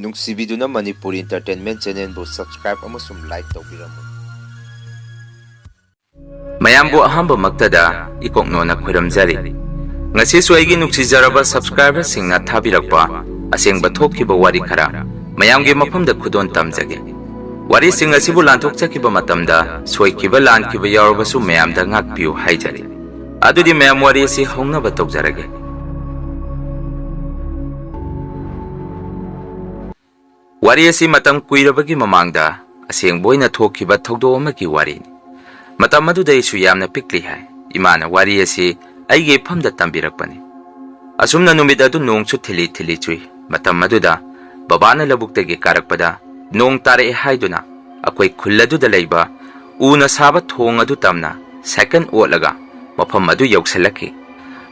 ꯅꯨꯡꯁꯤꯕꯤꯗꯨꯅ Manipuri entertainment ꯆꯦꯅꯦꯜꯕꯨ subscribe ꯑꯃꯁꯨꯡ like ꯇꯧꯕꯤꯔꯝꯃꯨ꯫ ꯃꯌꯥꯝꯕꯨ ꯑꯍꯥꯟꯕꯃꯛꯇꯗ ꯏꯀꯣꯛꯅꯣꯅ ꯈꯣꯏꯔꯝꯖꯔꯤ꯫ ꯉꯁꯤꯁꯨ ꯑꯩꯒꯤ ꯅꯨꯡꯁꯤꯖꯔꯕ ꯁꯕꯁꯀ꯭ꯔꯥꯏꯕꯔꯁꯤꯡꯅ ꯊꯥꯕꯤꯔꯛꯄ ꯑꯁꯦꯡꯕ ꯊꯣꯛꯈꯤꯕ ꯋꯥꯔꯤ ꯈꯔ ꯃꯌꯥꯝꯒꯤ ꯃꯐꯝꯗ ꯈꯨꯗꯣꯟ ꯇꯝꯖꯒꯦ꯫ ꯋꯥꯔꯤꯁꯤꯡ ꯑꯁꯤꯕꯨ ꯂꯥꯟꯊꯣꯛꯆꯈꯤꯕ ꯃꯇꯝꯗ ꯁꯣꯏꯈꯤꯕ ꯂꯥꯟꯈꯤꯕ ꯌꯥꯎꯔꯕꯁꯨ ꯃꯌꯥꯝꯗ ꯉꯥꯛꯄꯤꯌꯨ ꯍꯥꯏꯖꯔꯤ꯫ ꯑꯗꯨꯗꯤ ꯃꯌꯥꯝ ꯋꯥꯔꯤ ꯑꯁꯤ ꯍꯧꯅꯕ ꯇꯧꯖꯔꯒꯦ꯫ ꯋꯥꯔꯤ ꯑꯁꯤ ꯃꯇꯝ ꯀꯨꯏꯔꯕꯒꯤ ꯃꯃꯥꯡꯗ ꯑꯁꯦꯡꯕ ꯑꯣꯏꯅ ꯊꯣꯛꯈꯤꯕ ꯊꯧꯗꯣꯛ ꯑꯃꯒꯤ ꯋꯥꯔꯤꯅꯤ꯫ ꯃꯇꯝ ꯑꯗꯨꯗ ꯑꯩꯁꯨ ꯌꯥꯝꯅ ꯄꯤꯛꯂꯤ ꯍꯥꯏ꯫ ꯏꯃꯥꯅ ꯋꯥꯔꯤ ꯑꯁꯤ ꯑꯩꯒꯤ ꯏꯐꯝꯗ ꯇꯝꯕꯤꯔꯛꯄꯅꯤ꯫ ꯑꯁꯨꯝꯅ ꯅꯨꯃꯤꯠ ꯑꯗꯨ ꯅꯣꯡꯁꯨ ꯊꯤꯂꯤ ꯊꯤꯂꯤ ꯆꯨꯏ꯫ ꯃꯇꯝ ꯑꯗꯨꯗ ꯕꯕꯥꯅ ꯂꯧꯕꯨꯛꯇꯒꯤ ꯀꯥꯔꯛꯄꯗ ꯅꯣꯡ ꯇꯥꯔꯛꯑꯦ ꯍꯥꯏꯗꯨꯅ ꯑꯩꯈꯣꯏ ꯈꯨꯜ ꯑꯗꯨꯗ ꯂꯩꯕ ꯎꯅ ꯁꯥꯕ ꯊꯣꯡ ꯑꯗꯨ ꯇꯝꯅ ꯁꯥꯏꯀꯜ ꯑꯣꯠꯂꯒ ꯃꯐꯝ ꯑꯗꯨ ꯌꯧꯁꯤꯜꯂꯛꯈꯤ꯫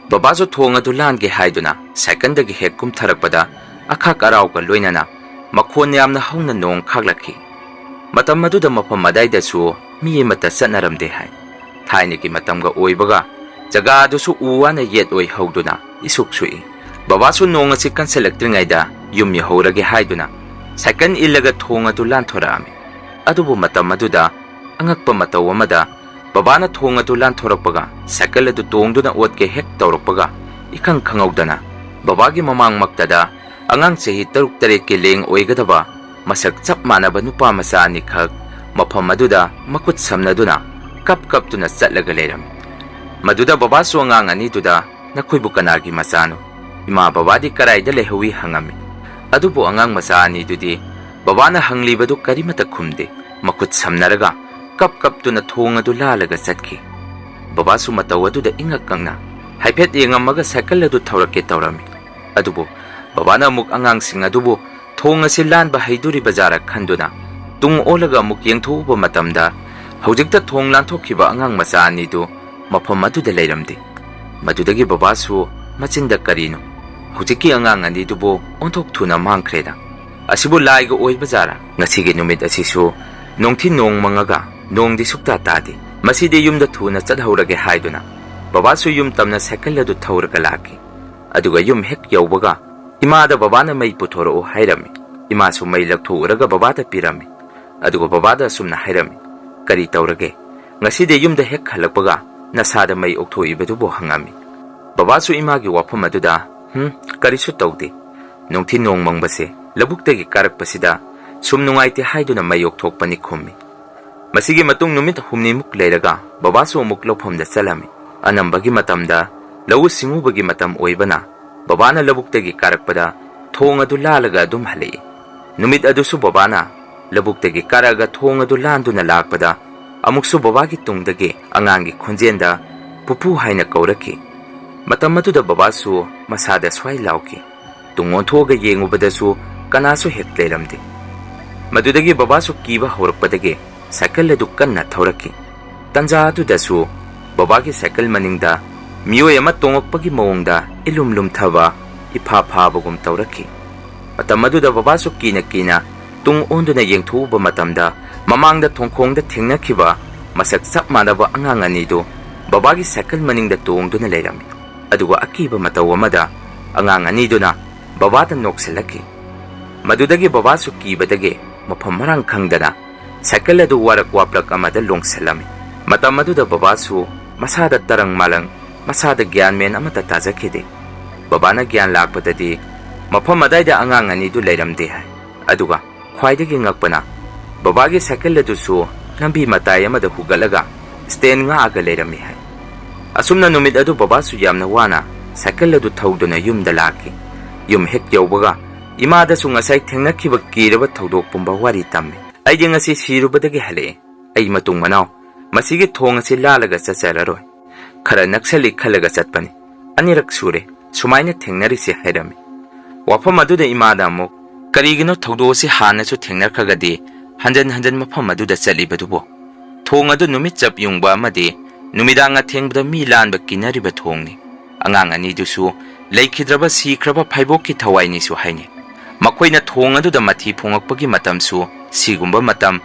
ꯕꯕꯥꯁꯨ ꯊꯣꯡ ꯑꯗꯨ ꯂꯥꯟꯒꯦ ꯍꯥꯏꯗꯨꯅ ꯁꯥꯏꯀꯜꯗꯒꯤ ꯍꯦꯛ ꯀꯨꯝꯊꯔꯛꯄꯗ ꯑꯈꯥꯛ ꯑꯔꯥꯎꯒ ꯂꯣꯏꯅꯅ ꯃꯈꯣꯟ ꯌꯥꯝꯅ ꯍꯧꯅ ꯅꯣꯡ ꯈꯥꯛꯂꯛꯈꯤ꯫ ꯃꯇꯝ ꯑꯗꯨꯗ ꯃꯐꯝ ꯑꯗꯥꯏꯗꯁꯨ ꯃꯤ ꯑꯃꯠꯇ ꯆꯠꯅꯔꯝꯗꯦ ꯍꯥꯏ꯫ ꯊꯥꯏꯅꯒꯤ ꯃꯇꯝꯒ ꯑꯣꯏꯕꯒ ꯖꯒꯥ ꯑꯗꯨꯁꯨ ꯎ ꯋꯥꯅ ꯌꯦꯠ ꯑꯣꯏ ꯍꯧꯗꯨꯅ ꯏꯁꯨꯛ ꯁꯨꯛꯏ꯫ ꯕꯕꯥꯁꯨ ꯅꯣꯡ ꯑꯁꯤ ꯀꯟꯁꯤꯜꯂꯛꯇ꯭ꯔꯤꯉꯩꯗ ꯌꯨꯝ ꯌꯧꯍꯧꯔꯒꯦ ꯍꯥꯏꯗꯨꯅ ꯁꯥꯏꯀꯜ ꯏꯜꯂꯒ ꯊꯣꯡ ꯑꯗꯨ ꯂꯥꯟꯊꯣꯔꯛꯑꯝꯃꯤ꯫ ꯑꯗꯨꯕꯨ ꯃꯇꯝ ꯑꯗꯨꯗ ꯑꯉꯛꯄ ꯃꯇꯧ ꯑꯃꯗ ꯕꯕꯥꯅ ꯊꯣꯡ ꯑꯗꯨ ꯂꯥꯟꯊꯣꯔꯛꯄꯒ ꯁꯥꯏꯀꯜ ꯑꯗꯨ ꯇꯣꯡꯗꯨꯅ ꯑꯣꯠꯀꯦ ꯍꯦꯛ ꯇꯧꯔꯛꯄꯒ ꯏꯈꯪ ꯈꯪꯍꯧꯗꯅ ꯕꯕꯥꯒꯤ ꯃꯃꯥꯡꯃꯛꯇꯗ ꯑꯉꯥꯡ ꯆꯍꯤ 6-7ꯀꯤ ꯂꯦꯡ ꯑꯣꯏꯒꯗꯕ ꯃꯁꯛ ꯆꯞ ꯃꯥꯟꯅꯕ ꯅꯨꯄꯥ ꯃꯆꯥ ꯑꯅꯤꯈꯛ ꯃꯐꯝ ꯑꯗꯨꯗ ꯃꯈꯨꯠ ꯁꯝꯅꯗꯨꯅ ꯀꯞꯇꯨꯅ ꯆꯠꯂꯒ ꯂꯩꯔꯝꯃꯤ꯫ ꯃꯗꯨꯗ ꯕꯕꯥꯁꯨ ꯑꯉꯥꯡ ꯑꯅꯤꯗꯨꯗ "ꯅꯈꯣꯏꯕꯨ ꯀꯅꯥꯒꯤ ꯃꯆꯥꯅꯣ? ꯏꯃꯥ ꯕꯕꯥꯗꯤ ꯀꯔꯥꯏꯗ ꯂꯩꯍꯧꯏ?" ꯍꯪꯉꯝꯃꯤ꯫ ꯑꯗꯨꯕꯨ ꯑꯉꯥꯡ ꯃꯆꯥ ꯑꯅꯤꯗꯨꯗꯤ ꯕꯕꯥꯅ ꯍꯪꯂꯤꯕꯗꯨ ꯀꯔꯤꯃꯠꯇ ꯈꯨꯝꯗꯦ꯫ ꯃꯈꯨꯠ ꯁꯝꯅꯔꯒ ꯀꯞꯇꯨꯅ ꯊꯣꯡ ꯑꯗꯨ ꯂꯥꯜꯂꯒ ꯆꯠꯈꯤ꯫ ꯕꯕꯥꯁꯨ ꯃꯇꯧ ꯑꯗꯨꯗ ꯏꯉꯛ ꯉꯛꯅ ꯍꯥꯏꯐꯦꯠ ꯌꯦꯡꯉꯝꯃꯒ ꯁꯥꯏꯀꯜ ꯑꯗꯨ ꯊꯧꯔꯛꯀꯦ ꯇꯧꯔꯝꯃꯤ꯫ ꯑꯗꯨꯕꯨ ꯕꯕꯥꯅ ꯑꯃꯨꯛ ꯑꯉꯥꯡꯁꯤꯡ ꯑꯗꯨꯕు ꯊꯣꯡ ꯑꯁꯤ ꯂꯥꯟꯕ ꯍꯩꯗꯣꯔꯤꯕꯖꯥꯔ ꯈꯟꯗꯨꯅ ꯇꯨꯡ ꯑꯣꯜꯂꯒ ꯑꯃꯨꯛ ꯌꯦꯡꯊꯣꯛꯎꯕ ꯃꯇꯝꯗ ꯍꯧꯖꯤꯛꯇ ꯊꯣꯡ ꯂꯥꯟꯊꯣꯛꯈꯤꯕ ꯑꯉꯥꯡ ꯃꯆꯥ ꯑꯅꯤꯗꯨ ꯃꯐꯝ ꯑꯗꯨꯗ ꯂꯩꯔꯝꯗꯦ꯫ ꯃꯗꯨꯗꯒꯤ ꯕꯕꯥꯁꯨ ꯃꯆꯤꯟꯗ "ꯀꯔꯤꯅꯣ? ꯍꯧꯖꯤꯛꯀꯤ ꯑꯉꯥꯡ ꯑꯅꯤꯗꯨꯕꯨ ꯑꯣꯟꯊꯣꯛ ꯊꯨꯅ ꯃꯥꯡꯈ꯭ꯔꯦꯗ. ꯑꯁꯤꯕꯨ ꯂꯥꯏꯒ ꯑꯣꯏꯕꯖꯥꯔꯥ? ꯉꯁꯤꯒꯤ ꯅꯨꯃꯤꯠ ꯑꯁꯤꯁꯨ ꯅꯣꯡꯊꯤ ꯅꯣꯡ ꯃꯪꯉꯒ ꯅꯣꯡꯗꯤ ꯁꯨꯛꯇꯥ ꯇꯥꯗꯦ. ꯃꯁꯤꯗꯤ ꯌꯨꯝꯗ ꯊꯨꯅ ꯆꯠꯍꯧꯔꯒꯦ" ꯍꯥꯏꯗꯨꯅ ꯕꯕꯥꯁꯨ ꯌꯨꯝ ꯇꯝꯅ ꯁꯥꯏꯀꯜ ꯑꯗꯨ ꯊꯧꯔꯒ ꯂꯥꯛꯈꯤ꯫ ꯑꯗꯨꯒ ꯌꯨꯝ ꯍꯦꯛ ꯌꯧꯕꯒ ꯏꯃꯥꯗ ꯕꯕꯥꯅ ꯃꯩ ꯄꯨꯊꯣꯔꯛꯎ ꯍꯥꯏꯔꯝꯃꯤ꯫ ꯏꯃꯥꯁꯨ ꯃꯩ ꯂꯧꯊꯣꯛꯎꯔꯒ ꯕꯕꯥꯗ ꯄꯤꯔꯝꯃꯤ꯫ ꯑꯗꯨꯒ ꯕꯕꯥꯗ ꯑꯁꯨꯝꯅ ꯍꯥꯏꯔꯝꯃꯤ, "ꯀꯔꯤ ꯇꯧꯔꯒꯦ? ꯉꯁꯤꯗꯤ ꯌꯨꯝꯗ ꯍꯦꯛ ꯍꯜꯂꯛꯄꯒ ꯅꯁꯥꯗ ꯃꯩ ꯑꯣꯛꯊꯣꯛꯏꯕꯗꯨꯕꯨ?" ꯍꯪꯉꯝꯃꯤ꯫ ꯕꯕꯥꯁꯨ ꯏꯃꯥꯒꯤ ꯋꯥꯐꯝ ꯑꯗꯨꯗ "ꯀꯔꯤꯁꯨ ꯇꯧꯗꯦ. ꯅꯨꯡꯊꯤ ꯅꯣꯡ ꯃꯪꯕꯁꯦ ꯂꯧꯕꯨꯛꯇꯒꯤ ꯀꯥꯔꯛꯄꯁꯤꯗ ꯁꯨꯝ ꯅꯨꯡꯉꯥꯏꯇꯦ ꯍꯥꯏꯗꯨꯅ ꯃꯩ ꯑꯣꯛꯊꯣꯛꯄꯅꯤ" ꯈꯨꯝꯃꯤ꯫ ꯃꯁꯤꯒꯤ ꯃꯇꯨꯡ ꯅꯨꯃꯤꯠ 6ꯅꯤꯃꯨꯛ ꯂꯩꯔꯒ ꯕꯕꯥꯁꯨ ꯑꯃꯨꯛ ꯂꯧꯐꯝꯗ ꯆꯠꯂꯝꯃꯤ꯫ ꯑꯅꯝꯕꯒꯤ ꯃꯇꯝꯗ ꯂꯧꯎ ꯁꯤꯡꯎꯕꯒꯤ ꯃꯇꯝ ꯑꯣꯏꯕꯅ ꯕꯕꯥꯅ ꯂꯧꯕꯨꯛꯇꯒꯤ ꯀꯥꯔꯛꯄꯗ ꯊꯣꯡ ꯑꯗꯨ ꯂꯥꯜꯂꯒ ꯑꯗꯨꯝ ꯍꯜꯂꯛꯏ꯫ ꯅꯨꯃꯤꯠ ꯑꯗꯨꯁꯨ ꯕꯕꯥꯅ ꯂꯧꯕꯨꯛꯇꯒꯤ ꯀꯥꯔꯛꯑꯒ ꯊꯣꯡ ꯑꯗꯨ ꯂꯥꯟꯗꯨꯅ ꯂꯥꯛꯄꯗ ꯑꯃꯨꯛꯁꯨ ꯕꯕꯥꯒꯤ ꯇꯨꯡꯗꯒꯤ ꯑꯉꯥꯡꯒꯤ ꯈꯣꯟꯖꯦꯜꯗ "ꯄꯨꯄꯨ" ꯍꯥꯏꯅ ꯀꯧꯔꯛꯈꯤ꯫ ꯃꯇꯝ ꯑꯗꯨꯗ ꯕꯕꯥꯁꯨ ꯃꯁꯥꯗ ꯁ꯭ꯋꯥꯏ ꯂꯥꯎꯈꯤ꯫ ꯇꯨꯡ ꯑꯣꯟꯊꯣꯛꯑꯒ ꯌꯦꯡꯉꯨꯕꯗꯁꯨ ꯀꯅꯥꯁꯨ ꯍꯦꯛ ꯂꯩꯔꯝꯗꯦ꯫ ꯃꯗꯨꯗꯒꯤ ꯕꯕꯥꯁꯨ ꯀꯤꯕ ꯍꯧꯔꯛꯄꯗꯒꯤ ꯁꯥꯏꯀꯜ ꯑꯗꯨ ꯀꯟꯅ ꯊꯧꯔꯛꯈꯤ꯫ ꯇꯟꯖꯥ ꯑꯗꯨꯗꯁꯨ ꯕꯕꯥꯒꯤ ꯁꯥꯏꯀꯜ ꯃꯅꯤꯡꯗ ꯃꯤꯑꯣꯏ ꯑꯃ ꯇꯣꯡꯉꯛꯄꯒꯤ ꯃꯑꯣꯡꯗ ꯏꯂꯨꯝ ꯂꯨꯝꯊꯕ, ꯏꯐꯥ ꯐꯥꯕꯒꯨꯝ ꯇꯧꯔꯛꯈꯤ꯫ ꯃꯇꯝ ꯑꯗꯨꯗ ꯕꯕꯥꯁꯨ ꯀꯤꯅ ꯇꯨꯡ ꯑꯣꯟꯗꯨꯅ ꯌꯦꯡꯊꯣꯛꯎꯕ ꯃꯇꯝꯗ ꯃꯃꯥꯡꯗ ꯊꯣꯡꯈꯣꯡꯗ ꯊꯦꯡꯅꯈꯤꯕ ꯃꯁꯛ ꯆꯞ ꯃꯥꯟꯅꯕ ꯑꯉꯥꯡ ꯑꯅꯤꯗꯨ ꯕꯕꯥꯒꯤ ꯁꯥꯏꯀꯜ ꯃꯅꯤꯡꯗ ꯇꯣꯡꯗꯨꯅ ꯂꯩꯔꯝꯃꯤ꯫ ꯑꯗꯨꯒ ꯑꯀꯤꯕ ꯃꯇꯧ ꯑꯃꯗ ꯑꯉꯥꯡ ꯑꯅꯤꯗꯨꯅ ꯕꯕꯥꯗ ꯅꯣꯛꯁꯤꯜꯂꯛꯈꯤ꯫ ꯃꯗꯨꯗꯒꯤ ꯕꯕꯥꯁꯨ ꯀꯤꯕꯗꯒꯤ ꯃꯐꯝ ꯃꯔꯥꯡ ꯈꯪꯗꯅ ꯁꯥꯏꯀꯜ ꯑꯗꯨ ꯋꯥꯔꯛ ꯋꯥꯄ꯭ꯔꯛ ꯑꯃꯗ ꯂꯣꯡꯁꯤꯜꯂꯝꯃꯤ꯫ ꯃꯇꯝ ꯑꯗꯨꯗ ꯕꯕꯥꯁꯨ ꯃꯁꯥꯗ ꯇꯔꯪ ꯃꯥꯂꯪ, ꯃꯁꯥꯗ ꯒ꯭ꯌꯥꯟ ꯃꯦꯟ ꯑꯃꯠꯇ ꯇꯥꯖꯈꯤꯗꯦ꯫ ꯕꯕꯥꯅ ꯒ꯭ꯌꯥꯟ ꯂꯥꯛꯄꯗꯗꯤ ꯃꯐꯝ ꯑꯗꯥꯏꯗ ꯑꯉꯥꯡ ꯑꯅꯤꯗꯨ ꯂꯩꯔꯝꯗꯦ ꯍꯥꯏ꯫ ꯑꯗꯨꯒ ꯈ꯭ꯋꯥꯏꯗꯒꯤ ꯉꯛꯄꯅ ꯕꯕꯥꯒꯤ ꯁꯥꯏꯀꯜ ꯑꯗꯨꯁꯨ ꯂꯝꯕꯤ ꯃꯇꯥꯏ ꯑꯃꯗ ꯍꯨꯒꯠꯂꯒ ꯁ꯭ꯇꯦꯟ ꯉꯥꯛꯑꯒ ꯂꯩꯔꯝꯃꯤ ꯍꯥꯏ꯫ ꯑꯁꯨꯝꯅ ꯅꯨꯃꯤꯠ ꯑꯗꯨ ꯕꯕꯥꯁꯨ ꯌꯥꯝꯅ ꯋꯥꯅ ꯁꯥꯏꯀꯜ ꯑꯗꯨ ꯊꯧꯗꯨꯅ ꯌꯨꯝꯗ ꯂꯥꯛꯈꯤ꯫ ꯌꯨꯝ ꯍꯦꯛ ꯌꯧꯕꯒ ꯏꯃꯥꯗꯁꯨ ꯉꯁꯥꯏ ꯊꯦꯡꯅꯈꯤꯕ ꯀꯤꯔꯕ ꯊꯧꯗꯣꯛ ꯄꯨꯝꯕ ꯋꯥꯔꯤ ꯇꯝꯃꯤ꯫ "ꯑꯩꯗꯤ ꯉꯁꯤ ꯁꯤꯔꯨꯕꯗꯒꯤ ꯍꯜꯂꯛꯑꯦ. ꯑꯩ ꯃꯇꯨꯡ ꯃꯅꯥꯎ ꯃꯁꯤꯒꯤ ꯊꯣꯡ ꯑꯁꯤ ꯂꯥꯜꯂꯒ ꯆꯠꯆꯔꯔꯣꯏ. ꯈꯔ ꯅꯛꯁꯜꯂꯤ ꯈꯜꯂꯒ ꯆꯠꯄꯅꯤ. ꯑꯅꯤꯔꯛ ꯁꯨꯔꯦ ꯁꯨꯃꯥꯏꯅ ꯊꯦꯡꯅꯔꯤꯁꯦ" ꯍꯥꯏꯔꯝꯃꯤ꯫ ꯋꯥꯐꯝ ꯑꯗꯨꯗ ꯏꯃꯥꯗ ꯑꯃꯨꯛ "ꯀꯔꯤꯒꯤꯅꯣ ꯊꯧꯗꯣꯛ ꯑꯁꯤ ꯍꯥꯟꯅꯁꯨ ꯊꯦꯡꯅꯈ꯭ꯔꯒꯗꯤ ꯍꯟꯖꯟ ꯍꯟꯖꯟ ꯃꯐꯝ ꯑꯗꯨꯗ ꯆꯠꯂꯤꯕꯗꯨꯕꯨ? ꯊꯣꯡ ꯑꯗꯨ ꯅꯨꯃꯤꯠ ꯆꯞ ꯌꯨꯡꯕ ꯑꯃꯗꯤ ꯅꯨꯃꯤꯗꯥꯡ ꯑꯊꯦꯡꯕꯗ ꯃꯤ ꯂꯥꯟꯕ ꯀꯤꯅꯔꯤꯕ ꯊꯣꯡꯅꯤ. ꯑꯉꯥꯡ ꯑꯅꯤꯗꯨꯁꯨ ꯂꯩꯈꯤꯗ꯭ꯔꯕ ꯁꯤꯈ꯭ꯔꯕ ꯐꯥꯏꯕꯣꯛꯀꯤ ꯊꯋꯥꯏꯅꯤꯁꯨ ꯍꯥꯏꯅꯩ. ꯃꯈꯣꯏꯅ ꯊꯣꯡ ꯑꯗꯨꯗ ꯃꯊꯤ ꯐꯣꯡꯉꯛꯄꯒꯤ ꯃꯇꯝꯁꯨ ꯁꯤꯒꯨꯝꯕ ꯃꯇꯝ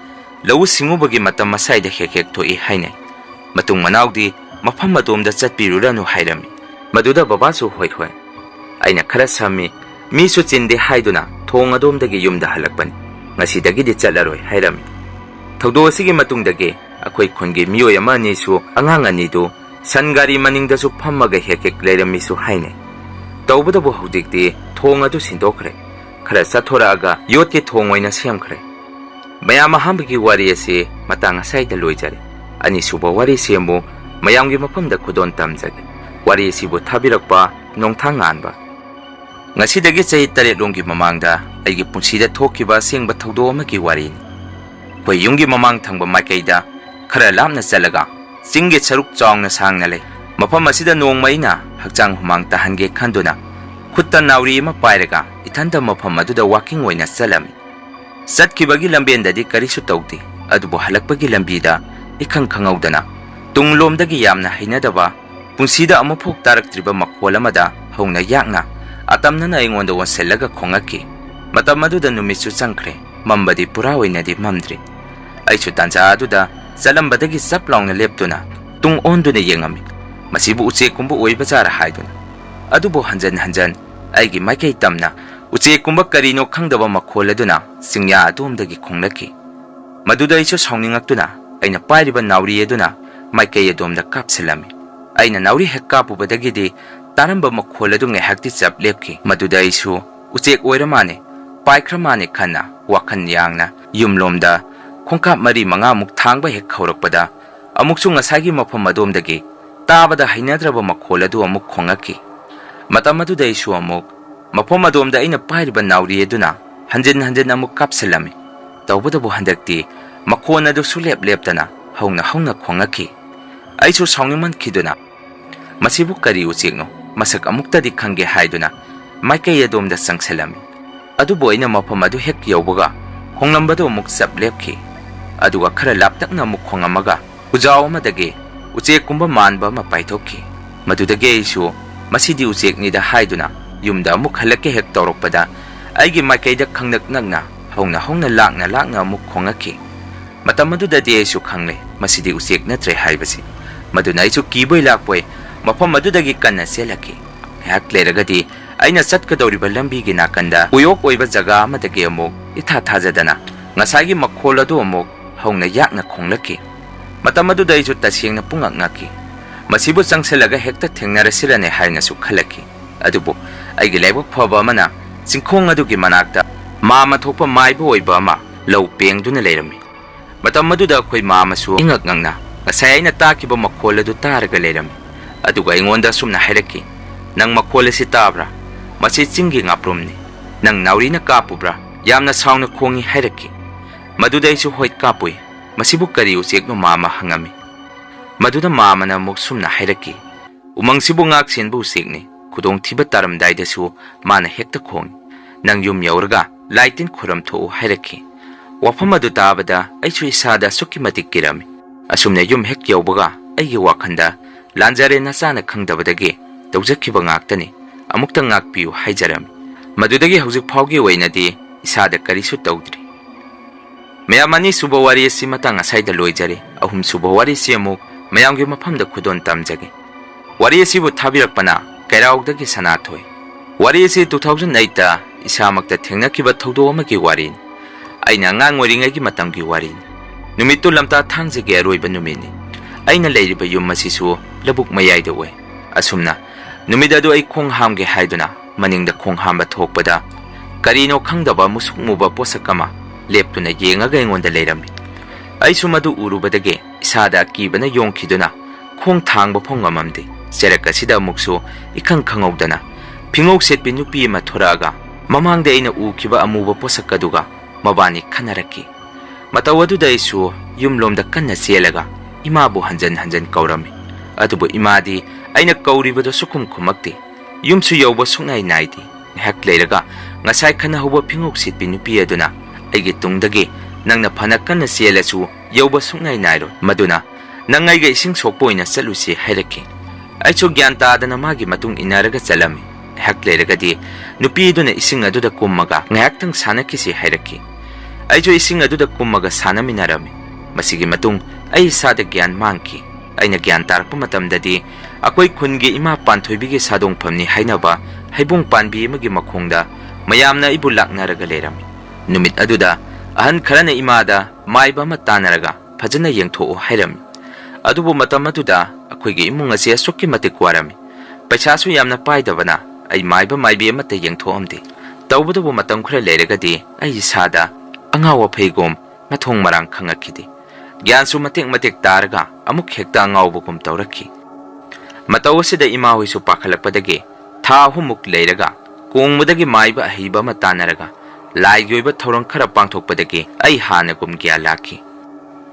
ꯂꯧꯎ ꯁꯤꯡꯎꯕꯒꯤ ꯃꯇꯝ ꯃꯁꯥꯏꯗ ꯍꯦꯛ ꯍꯦꯛ ꯊꯣꯛꯏ ꯍꯥꯏꯅꯩ. ꯃꯇꯨꯡ ꯃꯅꯥꯎꯗꯤ ꯃꯐꯝ ꯑꯗꯣꯝꯗ ꯆꯠꯄꯤꯔꯨꯔꯅꯨ" ꯍꯥꯏꯔꯝꯃꯤ꯫ ꯃꯗꯨꯗ ꯕꯕꯥꯁꯨ "ꯍꯣꯏ, ꯑꯩꯅ ꯈꯔ ꯁꯝꯃꯤ, ꯃꯤꯁꯨ ꯆꯤꯟꯗꯦ" ꯍꯥꯏꯗꯨꯅ thong adomdagi yumda halakpani ngasidagidi chatlaroi hairami thogdo asigi matungdagi akhoi khungi miyoi ama ani su angang ani du sangari maningda su phammaga hekek leirami su haine tawbadabu hojikti thong adu sindokre khara sathora yotki thong oina semkhre mayam ahambagi wari ase matang asaida loijare ani suba wari semu mayamgi mafamda khudon tamjage wari sibu thabirakpa nongthang anba ngasidagi chai tare longgi mamangda aigi punsida thokiba sengba thogdo amagi wari ni koi yungi mamang thangba maikaida khara lamna chalaga singge charuk chawngna sangna le mafam asida nongmaina hakchang humang tahange khanduna khutta nauri ma pairaga ithanda mafam aduda walking oina chalami satkibagi lambendadi karisu tawdi adubu halakpagi lambida ikhang khangaudana tunglomdagi yamna hainadaba punsida amafok taraktriba makhol amada hongna yakna atamnana aingonda wanselaga khongaki matam aduda numitsu changkhre mambadi pura oinadi mamdri aichu tanja aduda salambadagi saplaungna leptuna tung onduna yengami masibu uche kumbu oiba jara haiduna adubu hanjan hanjan aigi maikai tamna uche kumba karino khangdaba makhol aduna singya adomdagi khonglaki maduda aichu sauningakuna aina pairiba nauri aduna maikai adomda kapselami aina nauri hekkapu badagidi taramba makhol adu ngehakti chap lepki maduda aichu uche oiramane paikramane khanna wakhan yangna yumlomda khongkap mari manga muk thangba hek khaurakpada amuksu ngasagi mafam adomdagi tabada hainadraba makhol adu amuk khongaki matam aduda aichu amuk mafam adomda aina pairiba nauri aduna hanjin hanjin amuk kapselami tawbadabu handakti makhon adu sulep leptana hongna khongaki aichu saungniman khiduna masibu kari uchekno masak amuktadi khangge haiduna maikai adomda sangselami adubu aina mafam adu hek yawbaga khonglambadu amuk sap lepki aduga khara laptakna amuk khongamaga ujaw amadagi uchek kumba manba ma paithokki madudagi aichu masidi uchekni da haiduna yumda amuk halake hek tawrokpada aigi maikai da khangnak nagna hongna lakna amuk khongaki matam adudadi aichu khangle masidi uchek natre haibasi maduna aichu kiboi lakpoi mafam adudagi kanna selaki hak leragadi aina chatkadoriba lambigi nakanda uyok oiba jaga amadagi amuk itha thajadana ngasagi makhol adu amuk hongna yakna khonglaki matam aduda aichu tasengna pungak ngaki masibu changselaga hekta thengnarasirane haina su khalaki adubu aigi laibok phaba amana chingkhong adugi manakta mama thokpa maiba oiba ama lau pengduna leirami matam aduda khoi mama su ingak ngangna ngasai aina takiba makhol adu taraga leirami aduga ingonda sumna hairaki nang makhol asi tabra masi chingi ngaprumni nang naurina kapubra yamna saungna khongi hairaki maduda aichu hoit kapui masibu kari uchekno mama hangami maduda mamana muk sumna hairaki umangsibu ngak senbu usekni khudong thiba taramdai su mana hekta khong nang yum yauraga laitin khuram tho hairaki wafam adu tabada aichu isada sukki matik kirami asumna yum hek yaubaga aigi wakhanda lanjare nasana khangdabadagi tawjakhiba ngaktani amukta ngakpiu haijarami madudagi haujuk phaugi oinadi isada karisu tawdri mayamani suba wari asi matang asaida loijare ahum suba wari si amuk mayamgi mafamda khudon tamjage wari asi bu thabirakpana kairaugdagi sanathoi wari asi 2008 ta isamakta thengnakiba thogdo amagi wari aina ngang oringagi matamgi wari numittu lamta thangjage aroiba numini aina leiriba yum masisu labuk mayai we asumna numidadu ai khong hamge haiduna maningda khong hamba thokpada karino khangdaba musuk muba posakama leptuna yengaga ingonda leirami aisu madu urubadage isada kibana yongkhiduna khong thangba phongamamde serakasida muksu ikhang khangaudana phingok setpi nupi ma thoraga mamangde aina ukhiba amuba posakaduga mabani khanaraki matawaduda aisu yumlomda kanna selaga imabu hanjan kaurami adubu imadi aina kauribado sukum khumakti yumsu yawba sungai naidi hak leiraga ngasai khana huba phingok sitpi nupi aduna aigi tungdagi nangna phana kanna selasu yawba sungai nairo maduna nangai ga ising sokpoina chalusi hairaki aichu gyanta adana magi matung inaraga chalami hak leiragadi nupi duna ising aduda kummaga ngayaktang sanakisi hairaki aichu ising aduda kummaga sanaminarami masigi matung ai sada gyan mangki aina gyan tarpa matamdadi akoi khungi ima panthoibigi sadong phamni hainaba haibung panbi magi makhongda mayamna ibu laknaraga lerami. Numit aduda ahan kharana imada maiba ama tanaraga phajana yengtho'u hairami. Adubu matam aduda akhoigi imung ase asukki matik warami. Paisasu yamna paidabana ai maiba maibi amata yengtho'amde. Tawbudubu matam khara leragadi ai isada angawa phaigom mathong marang khangakidi. Gyansu matik matik taraga amuk hekta angawbugum tawrakhi. Mataw asida ima hoisu pakhalakpadagi tha humuk leiraga kongmudagi maiba ahiba ama tanaraga laigi oiba thorang khara pangthokpadagi ai hanagum gya lakhi.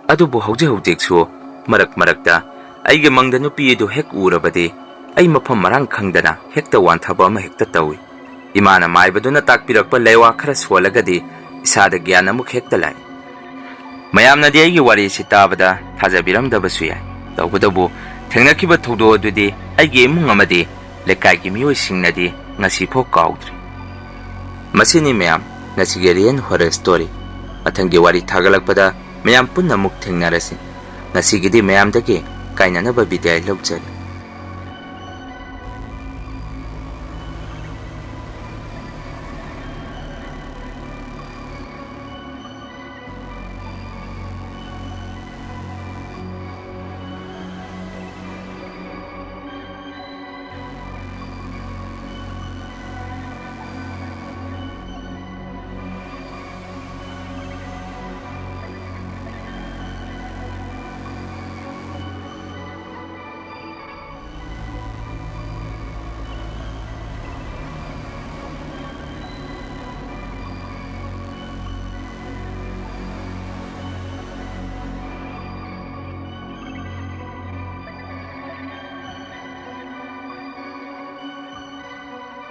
Adubu hojiksu marak marakta aige mangda nupi edu hek urabadi ai mafam marang khangdana hekta wanthaba ama hekta tawi. Imana maibaduna takpirakpa lewa khara swalagadi isada gyana amuk hekta lai. Mayamnadi aigi wari si tabada thajabiramdabasu yai. Tawbudabu thengnakiba thawdo adudi aigi imung amadi lekaigi miyoisingnadi ngasifo kaudri. Masini mayam ngasige Rian horror story mathangi wari thagalakpada mayam punna muk thengnarasi. Ngasigidi mayamdagi kainanaba bidai lawjari.